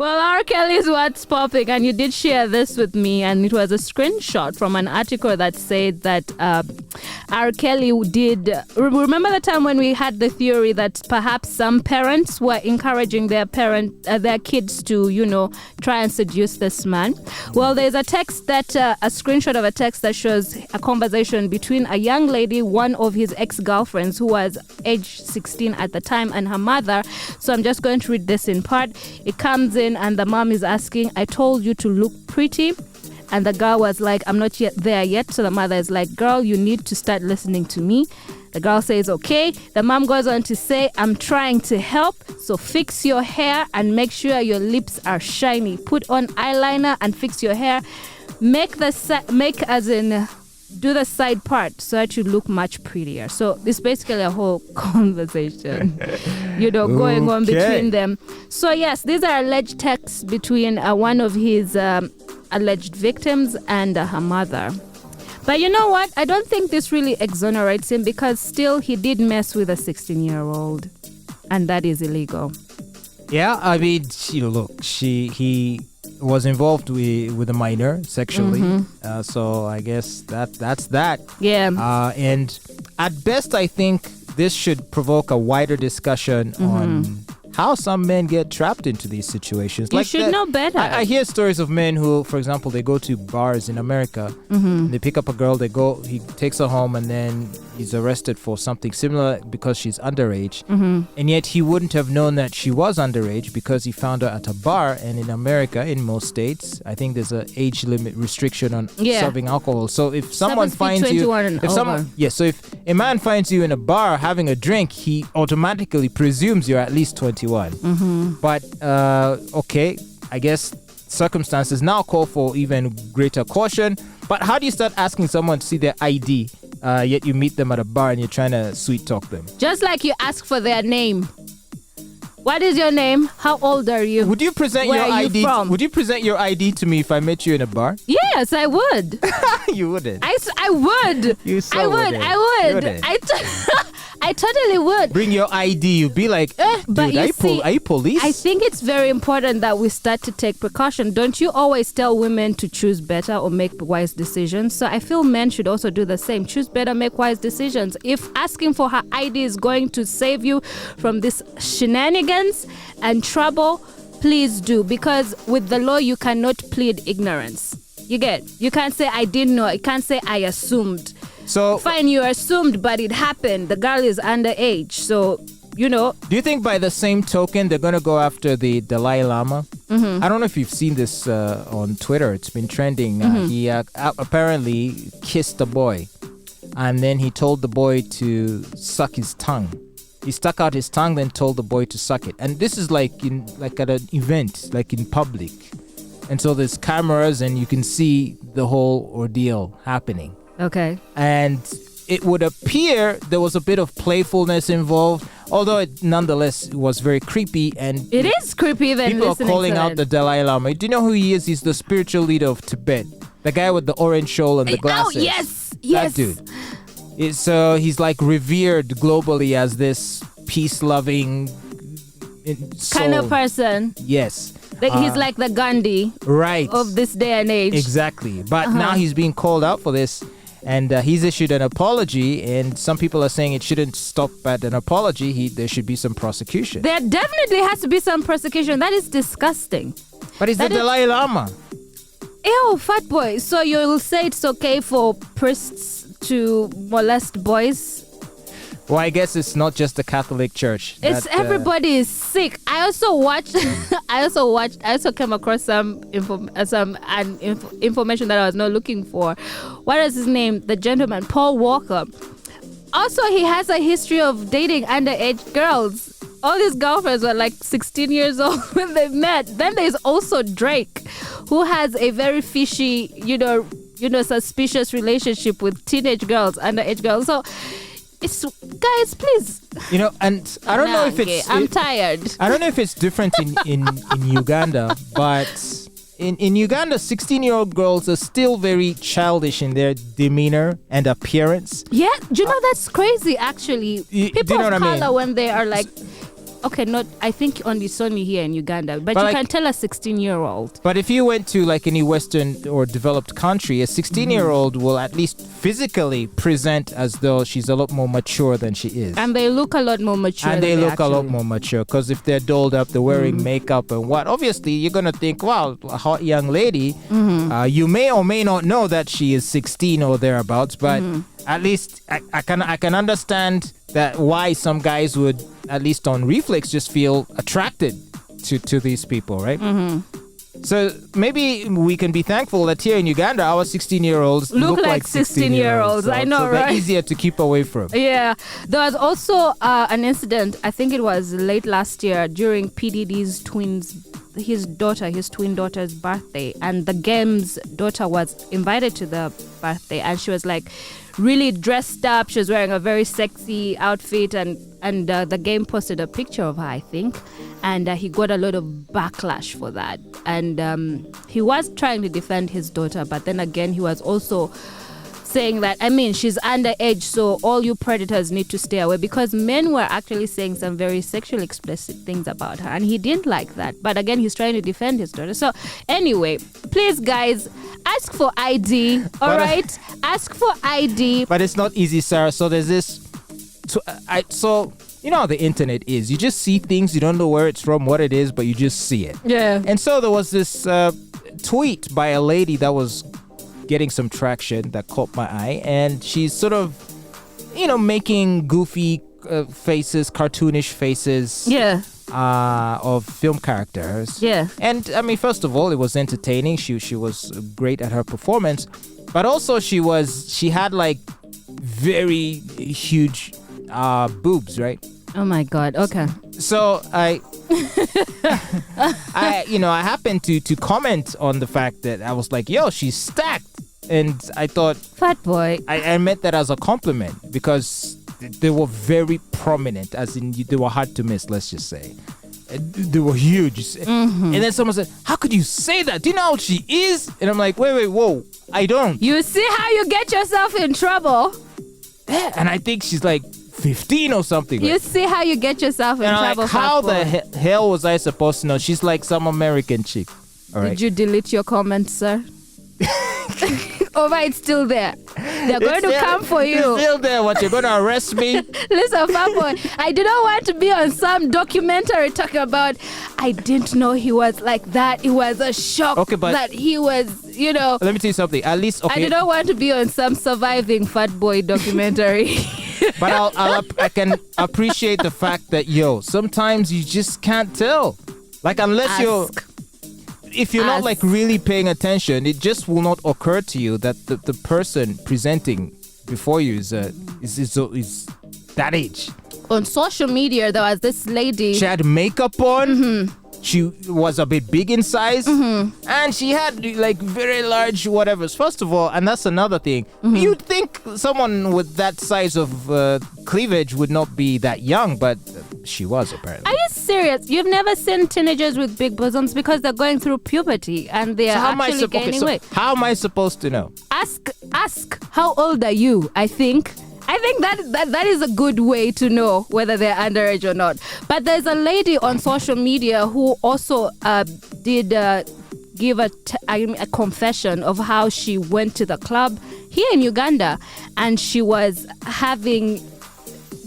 Well, R. Kelly is what's popping, and you did share this with me, and it was a screenshot from an article that said that R. Kelly did. Remember the time when we had the theory that perhaps some parents were encouraging their kids to, try and seduce this man? Well, there's a text a screenshot of a text that shows a conversation between a young lady, one of his ex-girlfriends, who was age 16 at the time, and her mother. So I'm just going to read this in part. It comes in and the mom is asking, I told you to look pretty. And the girl was like, I'm not yet there yet. So the mother is like, girl, you need to start listening to me. The girl says, okay. The mom goes on to say, I'm trying to help. So fix your hair and make sure your lips are shiny. Put on eyeliner and fix your hair. Do the side part so that you look much prettier. So it's basically a whole conversation, going on between them. So yes, these are alleged texts between one of his alleged victims and her mother. But you know what? I don't think this really exonerates him, because still he did mess with a 16-year-old, and that is illegal. Yeah, I mean, look, he was involved with a minor sexually, so I guess that's that. Yeah. And at best, I think this should provoke a wider discussion on how some men get trapped into these situations. You should know better. I hear stories of men who, for example, they go to bars in America, they pick up a girl, he takes her home, and then he's arrested for something similar because she's underage. And yet he wouldn't have known that she was underage because he found her at a bar. And in America, in most states, I think there's an age limit restriction on serving alcohol. So if someone finds you, so if a man finds you in a bar having a drink, he automatically presumes you're at least 21. But okay, I guess circumstances now call for even greater caution. But how do you start asking someone to see their ID, yet you meet them at a bar and you're trying to sweet talk them? Just like you ask for their name. What is your name? How old are you? Would you present Where your are ID? you from? Would you present your ID to me if I met you in a bar? Yes, I would. You wouldn't. I would. You so I would. wouldn't. I would. You wouldn't. I totally would. Bring your ID. You'd be like, but dude, are you police? I think it's very important that we start to take precaution. Don't you always tell women to choose better or make wise decisions? So I feel men should also do the same. Choose better, make wise decisions. If asking for her ID is going to save you from this shenanigans and trouble, please do. Because with the law, you cannot plead ignorance. You can't say I didn't know. You can't say I assumed. So fine, you assumed, but it happened. The girl is underage, so Do you think by the same token they're going to go after the Dalai Lama? I don't know if you've seen this on Twitter. It's been trending. He apparently kissed a boy, and then he told the boy to suck his tongue. He stuck out his tongue, then told the boy to suck it. And this is like at an event, like in public. And so there's cameras, and you can see the whole ordeal happening. Okay. And it would appear there was a bit of playfulness involved, although it nonetheless was very creepy. And it is creepy then. People are calling out the Dalai Lama. Do you know who he is? He's the spiritual leader of Tibet. The guy with the orange shawl and the glasses. Oh, yes. That dude. So he's like revered globally as this peace-loving soul. Kind of person. Yes. He's like the Gandhi of this day and age. Exactly. But now he's being called out for this. And he's issued an apology, and some people are saying it shouldn't stop at an apology. There should be some prosecution. There definitely has to be some prosecution. That is disgusting. But he's the Dalai Lama. Ew, Fatboy. So you'll say it's okay for priests to molest boys? Well, I guess it's not just the Catholic Church. Everybody is sick. I also came across some information that I was not looking for. What is his name? The gentleman, Paul Walker. Also, he has a history of dating underage girls. All his girlfriends were like 16 years old when they met. Then there's also Drake, who has a very fishy, suspicious relationship with teenage girls, underage girls. So, guys, please. And I don't know if it's... I'm tired. I don't know if it's different in Uganda, but in Uganda, 16-year-old girls are still very childish in their demeanor and appearance. Yeah, do you know that's crazy, actually. People of color, when they are like okay, not, I think it's only here in Uganda, but you like, can tell a 16-year-old. But if you went to like any Western or developed country, a 16-year-old will at least physically present as though she's a lot more mature than she is. And they look a lot more mature. And they look a lot more mature because if they're dolled up, they're wearing makeup and what, obviously you're going to think, wow, a hot young lady. You may or may not know that she is 16 or thereabouts, but at least I can understand that why some guys would, at least on reflex, just feel attracted to these people, right? So maybe we can be thankful that here in Uganda, our 16-year-olds look like 16-year-olds. I know, so right? They're easier to keep away from. Yeah. There was also an incident, I think it was late last year, during PDD's his twin daughter's birthday. And the Game's daughter was invited to the birthday. And she was like really dressed up. She was wearing a very sexy outfit. And the Game posted a picture of her, I think. And he got a lot of backlash for that. And he was trying to defend his daughter, but then again, he was also saying that, I mean, she's underage, so all you predators need to stay away, because men were actually saying some very sexually explicit things about her, and he didn't like that. But again, he's trying to defend his daughter. So anyway, please, guys, ask for ID, all right? Ask for ID. But it's not easy, Sarah. So there's this... So... You know how the internet is. You just see things, you don't know where it's from, what it is, but you just see it. Yeah. And so there was this tweet by a lady that was getting some traction that caught my eye. And she's sort of, making goofy faces, cartoonish faces. Yeah. Of film characters. Yeah. And I mean, first of all, it was entertaining. She was great at her performance. But also she had like very huge boobs, right? Oh my God. Okay. So I happened to comment on the fact that I was like, yo, she's stacked. And I thought, Fatboy. I meant that as a compliment because they were very prominent, as in they were hard to miss, let's just say. They were huge. And then someone said, how could you say that? Do you know how old she is? And I'm like, wait, whoa, I don't. You see how you get yourself in trouble? Yeah, and I think she's like 15 or something. You see how you get yourself in trouble. Like, how the hell was I supposed to know? She's like some American chick. All right. Did you delete your comments, sir? Or it's still there? They're going to come for you. It's still there. What, you're going to arrest me? Listen, Fatboy, I do not want to be on some documentary talking about, I didn't know he was like that. It was a shock that he was, Let me tell you something. At least, okay. I do not want to be on some surviving Fatboy documentary. But I can appreciate the fact that, sometimes you just can't tell. Like, unless if you're not like really paying attention, it just will not occur to you that the person presenting before you is that age. On social media, there was this lady. She had makeup on. She was a bit big in size, and she had like very large whatevers. First of all, and that's another thing, you'd think someone with that size of cleavage would not be that young, but she was apparently. Are you serious? You've never seen teenagers with big bosoms because they're going through puberty and they are actually gaining weight. How am I supposed to know? Ask how old are you? I think that is a good way to know whether they're underage or not. But there's a lady on social media who also did give a confession of how she went to the club here in Uganda and she was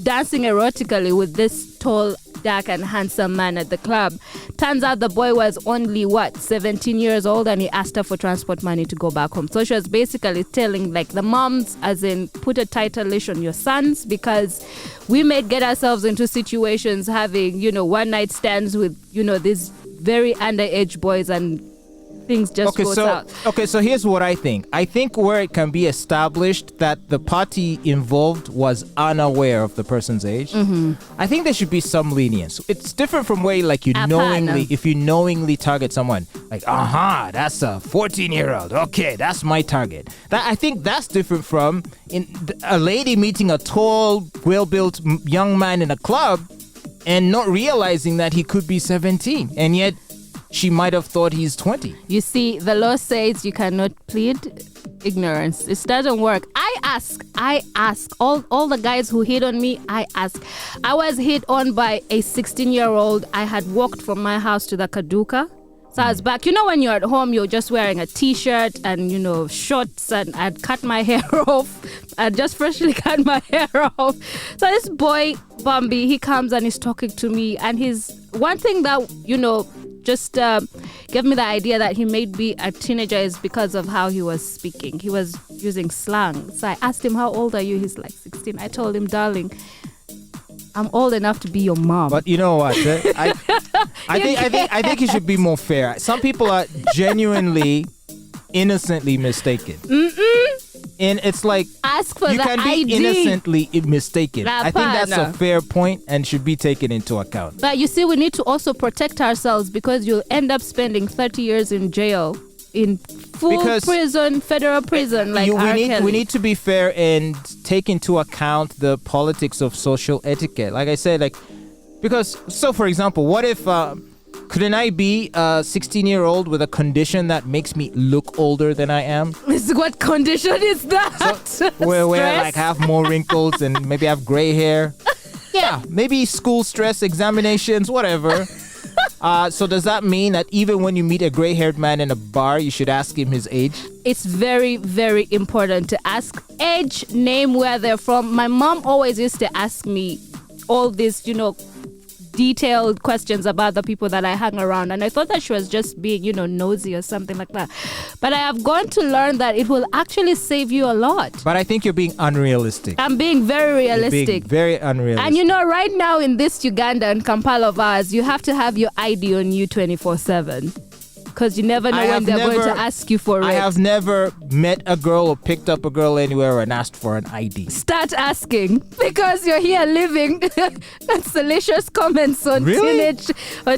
dancing erotically with this tall, dark and handsome man at the club. Turns out the boy was only 17 years old, and he asked her for transport money to go back home. So she was basically telling like the moms, as in, put a tighter leash on your sons, because we may get ourselves into situations having one night stands with these very underage boys, and things just go south. Okay, so here's what I think. I think where it can be established that the party involved was unaware of the person's age, I think there should be some lenience. It's different from where if you knowingly target someone, like, that's a 14-year-old. Okay, that's my target. I think that's different from a lady meeting a tall, well-built young man in a club and not realizing that he could be 17, and yet she might have thought he's 20. You see, the law says you cannot plead ignorance. It doesn't work. I ask. All the guys who hit on me, I ask. I was hit on by a 16-year-old. I had walked from my house to the Kaduka. So I was back. You know, when you're at home, you're just wearing a t-shirt and, shorts, and I'd cut my hair off. I'd just freshly cut my hair off. So this boy, Bambi, he comes and he's talking to me. And he's one thing that, just gave me the idea that he may be a teenager is because of how he was speaking. He was using slang. So I asked him, how old are you? He's like 16. I told him, darling, I'm old enough to be your mom. But you know what? I think you should be more fair. Some people are genuinely, innocently mistaken. And it's like ask for you the can be ID. Innocently mistaken. La I think that's pana. a fair point and should be taken into account. But you see, we need to also protect ourselves because you'll end up spending 30 years in jail, in full prison, federal prison, like R. Kelly. We need to be fair and take into account the politics of social etiquette. Like I said, for example, what if couldn't I be a 16-year-old with a condition that makes me look older than I am? What condition is that? So, where I have more wrinkles and maybe have gray hair. Yeah, maybe school stress, examinations, whatever. So does that mean that even when you meet a gray-haired man in a bar, you should ask him his age? It's very, very important to ask age, name, where they're from. My mom always used to ask me all these, detailed questions about the people that I hang around. And I thought that she was just being, nosy or something like that. But I have gone to learn that it will actually save you a lot. But I think you're being unrealistic. I'm being very realistic. You're being very unrealistic. And right now in this Uganda and Kampala of ours, you have to have your ID on you 24/7. Because you never know when they're going to ask you for it. I have never met a girl or picked up a girl anywhere and asked for an ID. Start asking, because you're here living salacious comments on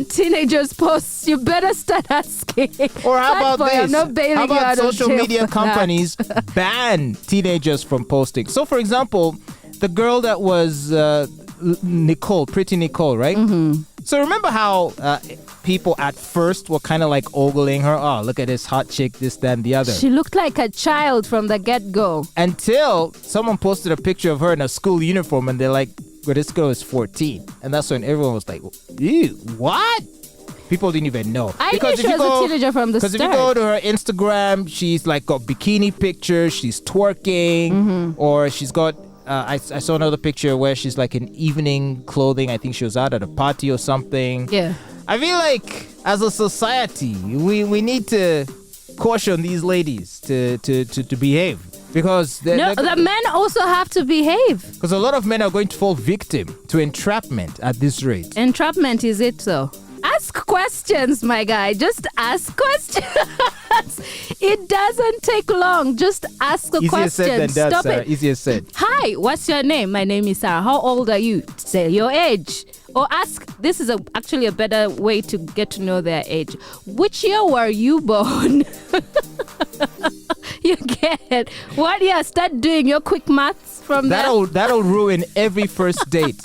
teenagers' posts. You better start asking. Or how about Fatboy, this? I'm not bailing how you about out of social jail media for companies ban teenagers from posting? So, for example, the girl that was Pretty Nicole, right? Mm-hmm. So remember how people at first were kind of like ogling her? Oh, look at this hot chick, this, that, and the other. She looked like a child from the get-go. Until someone posted a picture of her in a school uniform and they're like, well, this girl is 14. And that's when everyone was like, ew, what? People didn't even know. I knew she was a teenager from the start. Because if you go to her Instagram, she's like got bikini pictures, she's twerking, or she's got... I saw another picture where she's like in evening clothing. I think she was out at a party or something. Yeah. I feel like as a society, we need to caution these ladies to behave. Because the men also have to behave. Because a lot of men are going to fall victim to entrapment at this rate. Entrapment, is it so? Ask questions, my guy. Just ask questions. It doesn't take long. Just ask the question. Easier said than done, Stop Sarah. it. Easier said. Hi, what's your name? My name is Sarah. How old are you? Say your age. Or ask, this is actually a better way to get to know their age. Which year were you born? You get it. What year? Start doing your quick maths from there. That'll ruin every first date.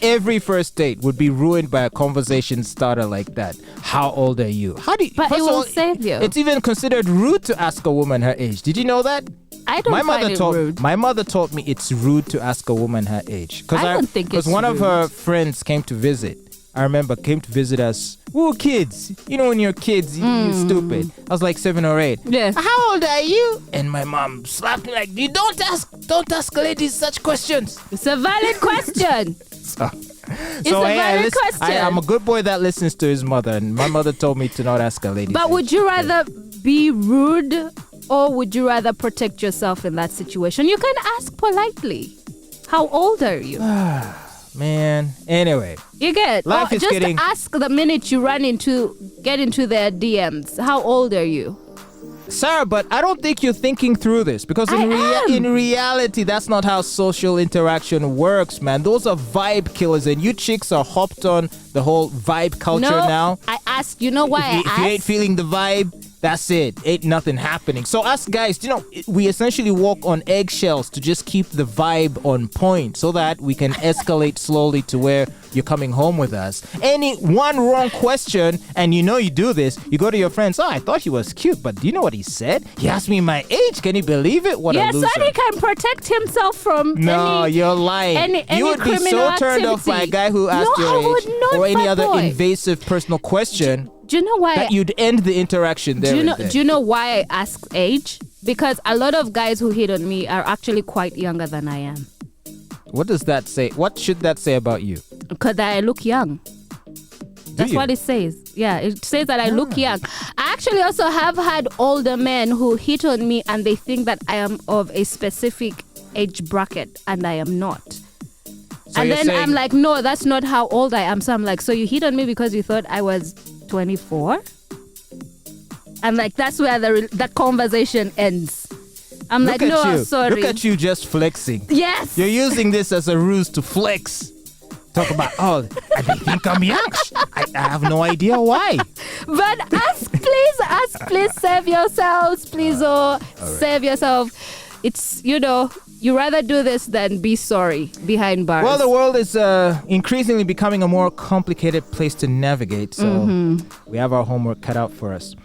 Every first date would be ruined by a conversation starter like that. How old are you? But it will save you. It's even considered rude to ask a woman her age. Did you know that? I don't find it rude. My mother taught me it's rude to ask a woman her age. I don't think it's rude. Because one of her friends came to visit. I remember came to visit us. We were kids. You know when you're kids, you're stupid. I was like 7 or 8. Yeah. How old are you? And my mom slapped me like, you don't ask ladies such questions. It's a valid question. It's a valid question. I'm a good boy that listens to his mother, and my mother told me to not ask a lady. But would you rather be rude or would you rather protect yourself in that situation? You can ask politely. How old are you? Man. Anyway. You get Life is just getting... ask the minute you get into their DMs. How old are you? Sarah, but I don't think you're thinking through this because in reality, that's not how social interaction works, man. Those are vibe killers, and you chicks are hopped on the whole vibe culture now. I asked, you know why if you ain't feeling the vibe, That's it. Ain't nothing happening. So us guys, we essentially walk on eggshells to just keep the vibe on point so that we can escalate slowly to where you're coming home with us. Any one wrong question, and you do this, you go to your friends, I thought he was cute, but do you know what he said? He asked me my age. Can you believe it? What a loser. Yes, so he can protect himself from you're lying. Any you would be so turned off by a guy who asked your age or any other invasive personal question. Do you know why? That you'd end the interaction there. Do you know why I ask age? Because a lot of guys who hit on me are actually quite younger than I am. What does that say? What should that say about you? Because I look young. That's what it says. Yeah, it says that I look young. I actually also have had older men who hit on me and they think that I am of a specific age bracket and I am not. So and then I'm like, no, that's not how old I am. So I'm like, so you hit on me because you thought I was 24? I'm like, that's where the conversation ends. I'm like, no, sorry. Look at you just flexing. Yes. You're using this as a ruse to flex. Talk about, they think I'm young. I have no idea why. But ask, please save yourselves. Please, save yourself. It's, you rather do this than be sorry behind bars. Well, the world is increasingly becoming a more complicated place to navigate. So we have our homework cut out for us.